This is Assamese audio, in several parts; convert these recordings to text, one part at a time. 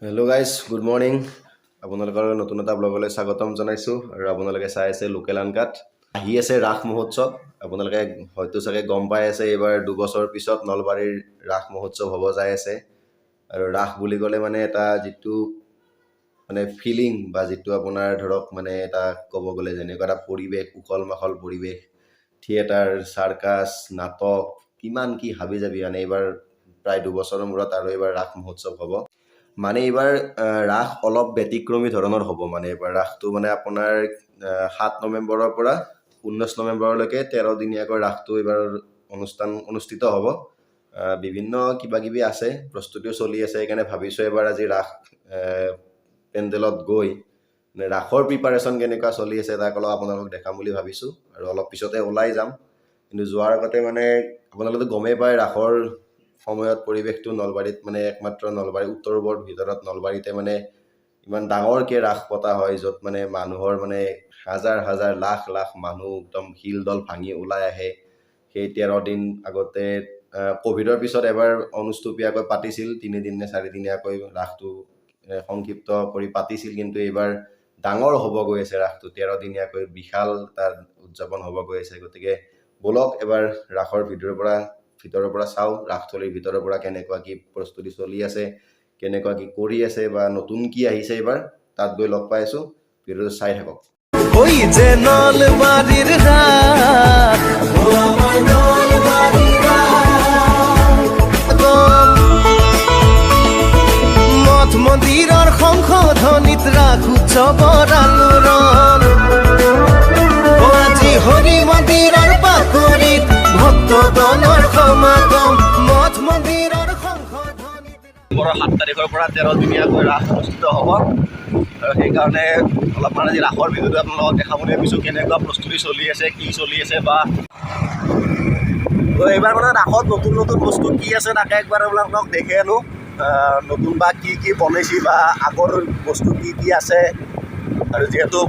Hello' guys good morning. আপোনালোকৰ নতুন এটা ব্লগলৈ স্বাগতম জনাইছোঁ আৰু আপোনালোকে চাই আছে লোকেল আনকাট। আহি আছে ৰাস মহোৎসৱ। আপোনালোকে হয়তো চাগে গম পাই আছে এইবাৰ 2 বছৰ পিছত নলবাৰীৰ ৰাস মহোৎসৱ হ'ব যাই আছে। আৰু ৰাস বুলি ক'লে মানে এটা যিটো মানে ফিলিং বা যিটো আপোনাৰ ধৰক মানে এটা ক'ব গ'লে যেনেকুৱা এটা পৰিৱেশ, উখল মাখল পৰিৱেশ, থিয়েটাৰ, চাৰ্কাছ, নাটক, কিমান কি হাবি যাবি মানে এইবাৰ প্ৰায় 2 বছৰৰ মূৰত আৰু এইবাৰ ৰাস মহোৎসৱ হ'ব। মানে এইবাৰ ৰাস অলপ ব্যতিক্ৰমী ধৰণৰ হ'ব। মানে এইবাৰ ৰাসটো মানে আপোনাৰ 7 নৱেম্বৰৰ পৰা 19 নৱেম্বৰলৈকে 13 দিনীয়াকৈ ৰাসটো এইবাৰ অনুষ্ঠিত হ'ব। বিভিন্ন কিবা কিবি আছে, প্ৰস্তুতিও চলি আছে। সেইকাৰণে ভাবিছোঁ এবাৰ আজি ৰাস পেণ্ডেলত গৈ ৰাসৰ প্ৰিপাৰেশ্যন কেনেকুৱা চলি আছে তাক অলপ আপোনালোকক দেখাম বুলি ভাবিছোঁ আৰু অলপ পিছতে ওলাই যাম। কিন্তু যোৱাৰ আগতে মানে আপোনালোকে গমেই পায় ৰাসৰ সময়ত পৰিৱেশটো নলবাৰীত মানে একমাত্ৰ নলবাৰী উত্তৰ-পূবৰ ভিতৰত নলবাৰীতে মানে ইমান ডাঙৰকৈ ৰাস পতা হয়, য'ত মানে মানুহৰ মানে হাজাৰ হাজাৰ লাখ লাখ মানুহ একদম শিলদল ভাঙি ওলাই আহে। সেই 13 দিন আগতে ক'ভিডৰ পিছত এবাৰ অনুষ্টুপীয়াকৈ পাতিছিল, 3 দিন নে 4 দিনীয়াকৈ ৰাসটো সংক্ষিপ্ত কৰি পাতিছিল। কিন্তু এইবাৰ ডাঙৰ হ'ব গৈ আছে ৰাসটো, 13 দিনীয়াকৈ বিশাল এটা উদযাপন হ'ব গৈ আছে। গতিকে ব'লক এবাৰ ৰাসৰ ভিতৰৰ পৰা চাওঁ, ৰাসথলীৰ ভিতৰৰ পৰা কেনেকুৱা কি প্ৰস্তুতি চলি আছে, কেনেকুৱা কি কৰি আছে বা নতুন কি আহিছে এইবাৰ, তাত গৈ লগ পাই আছোঁ। ভিডিঅ'টো চাই থাকক। ওই যে নলবাৰীৰ ৰাত, ও আমাৰ নলবাৰীৰ ৰাত, মঠ মন্দিৰৰ শংখ ধ্বনিত ৰাস উৎসৱৰ আলোড়ন, আজি হৰি মন্দিৰৰ বাকৰিত ভক্তগণৰ সমাগম, মঠ মন্দিৰৰ শংখ ধ্বনিত। 7 তাৰিখৰ পৰা 13 দিনীয়াকৈ ৰাস অনুষ্ঠিত হ'ব আৰু সেইকাৰণে অলপমান আজি ৰাসৰ ভিডিঅ'টো আপোনালোকক দেখাবলৈ ভাবিছোঁ, কেনেকুৱা প্ৰস্তুতি চলি আছে, কি চলি আছে বা এইবাৰ মানে ৰাসত নতুন নতুন বস্তু কি আছে তাকে একবাৰ আপোনালোকক দেখে আনো। নতুন বা কি বনাইছে বা আগৰ বস্তু কি আছে। আৰু যিহেতু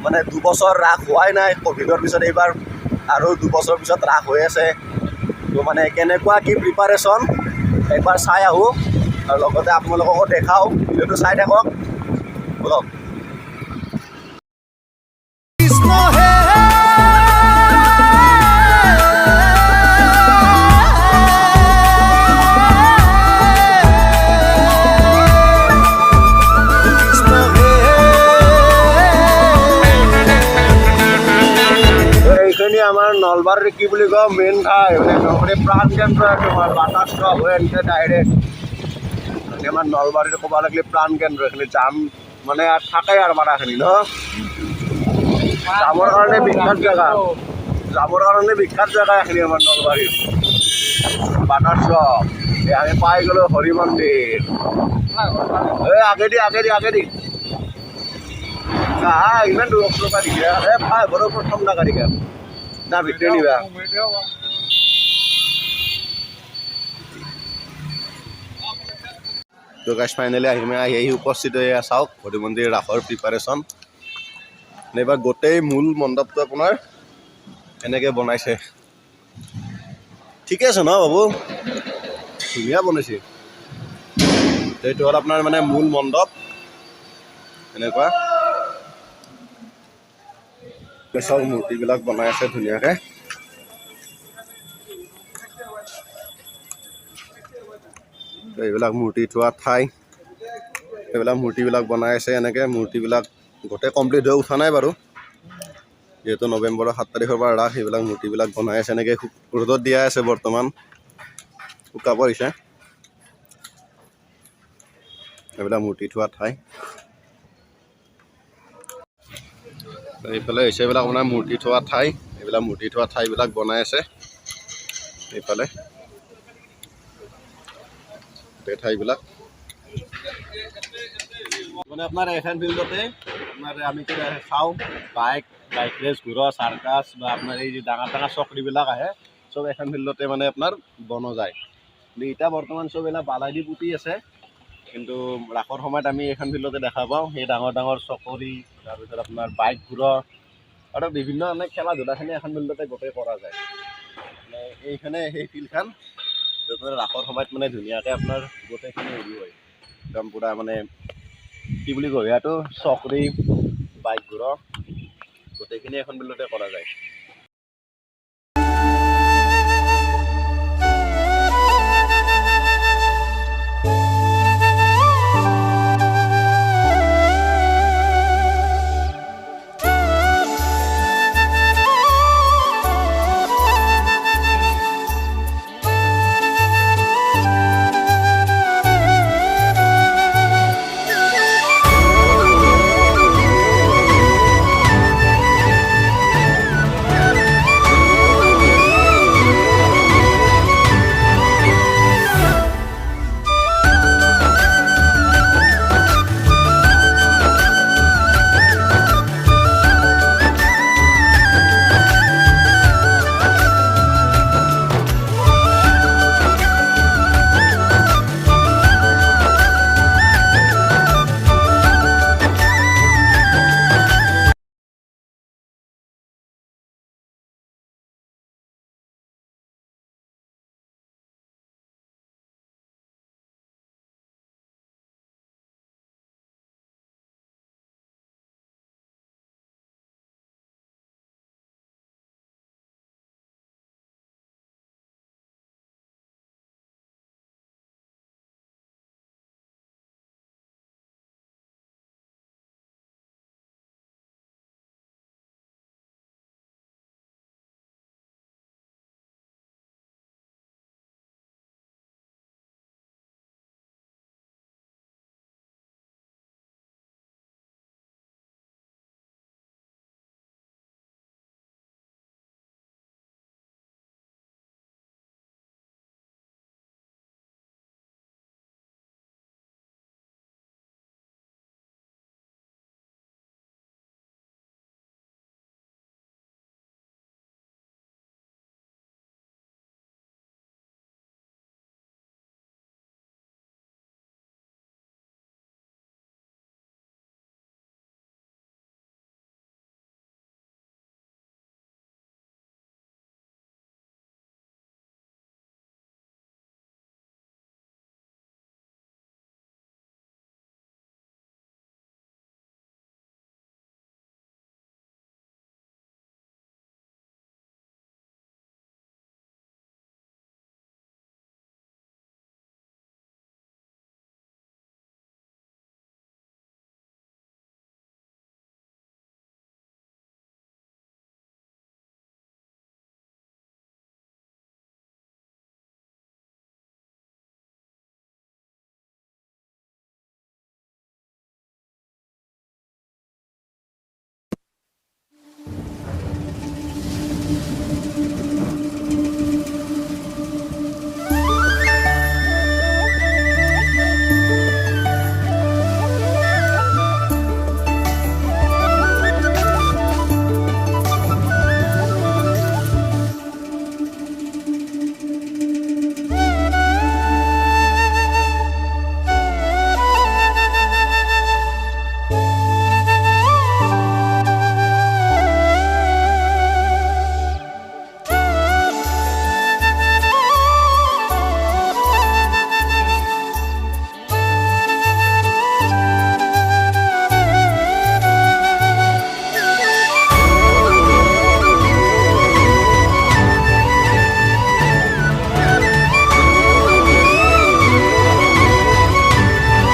মানে 2 বছৰ ৰাস হোৱাই নাই, ক'ভিডৰ পিছত এইবাৰ আৰু 2 বছৰ পিছত ৰাস হৈ আছে। তো মানে কেনেকুৱা কি প্ৰিপাৰেশ্যন একবাৰ চাই আহোঁ আৰু লগতে আপোনালোককো দেখাওঁ। ভিডিঅ'টো চাই থাকক বলক। কৃষ্ণ হে কৃষ্ণ হে। এইখিনি আমাৰ নলবাৰীৰ কি বুলি কয় মেইন ঠাই, মানে নলবাৰীৰ প্ৰাণ কেন্দ্ৰ তোমাৰ বাটাশ্ব হৈ এনেকৈ ডাইৰেক্ট আমাৰ নলবাৰীৰ ক'ব লাগিলে প্ৰাণ কেন্দ্ৰ। এইখিনি জাম মানে থাকে আৰু মাৰাখিনি ন, জামৰ কাৰণে বিখ্যাত জেগা, জামৰ কাৰণে বিখ্যাত জেগা এইখিনি আমাৰ নলবাৰীৰ বাটাশ্ব। আমি পাই গ'লোঁ হৰি মন্দিৰ। এই আগেদি ইমান দূৰৰ পৰা দিছে পাই ঘৰৰ প্ৰথম নাগাৰিকা না ভিতৰে নিবা। তো গাইজ ফাইনেলি আহি উপস্থিত হৈ চাওক হৰি মন্দিৰ ৰাসৰ প্ৰিপাৰেশ্যন। এইবাৰ গোটেই মূল মণ্ডপটো আপোনাৰ এনেকৈ বনাইছে। ঠিকে আছে ন বাবু, ধুনীয়া বনাইছে। এইটো হ'ল আপোনাৰ মানে মূল মণ্ডপ এনেকুৱা চব মূৰ্তিবিলাক বনাই আছে ধুনীয়াকৈ। এইবিলাক মূৰ্তি থোৱা ঠাই, এইবিলাক মূৰ্তিবিলাক বনাই আছে এনেকৈ। মূৰ্তিবিলাক গোটেই কমপ্লিট হৈ উঠা নাই বাৰু, যিহেতু নৱেম্বৰৰ 7 তাৰিখৰ পৰা ৰাস। সেইবিলাক মূৰ্তিবিলাক বনাই আছে এনেকৈ, ৰ'দত দিয়া আছে বৰ্তমান, শুকাব দিছে। এইবিলাক মূৰ্তি থোৱা ঠাই। এইফালে হৈছে এইবিলাক আপোনাৰ মূৰ্তি থোৱা ঠাই, এইবিলাক মূৰ্তি থোৱা ঠাইবিলাক বনাই আছে এইফালে ঠাইবিলাক। মানে আপোনাৰ এখন ফিল্ডতে আপোনাৰ আমি চাওঁ বাইক ৰেচ ঘূৰা, চাৰ্কাছ বা আপোনাৰ এই যে ডাঙৰ ডাঙৰ চকৰিবিলাক আহে, চব এখন ফিল্ডতে মানে আপোনাৰ বনোৱা যায়। কিন্তু এতিয়া বৰ্তমান চব এইবিলাক বালাইদি পুতি আছে, কিন্তু ৰাসৰ সময়ত আমি এইখন ফিল্ডতে দেখা পাওঁ সেই ডাঙৰ ডাঙৰ চকৰি, তাৰপিছত আপোনাৰ বাইক ঘূৰা আৰু বিভিন্ন মানে খেলা ধূলাখিনি এখন ফিল্ডতে গোটেই কৰা যায়। মানে এইখানে সেই ফিল্ডখন য'ত মানে ৰাসৰ সময়ত মানে ধুনীয়াকৈ আপোনাৰ গোটেইখিনি হেৰি হয়। একদম পূৰা মানে কি বুলি কয় ইয়াতো চকৰি বাইক ঘূৰা গোটেইখিনি এখন ফিল্ডতে কৰা যায়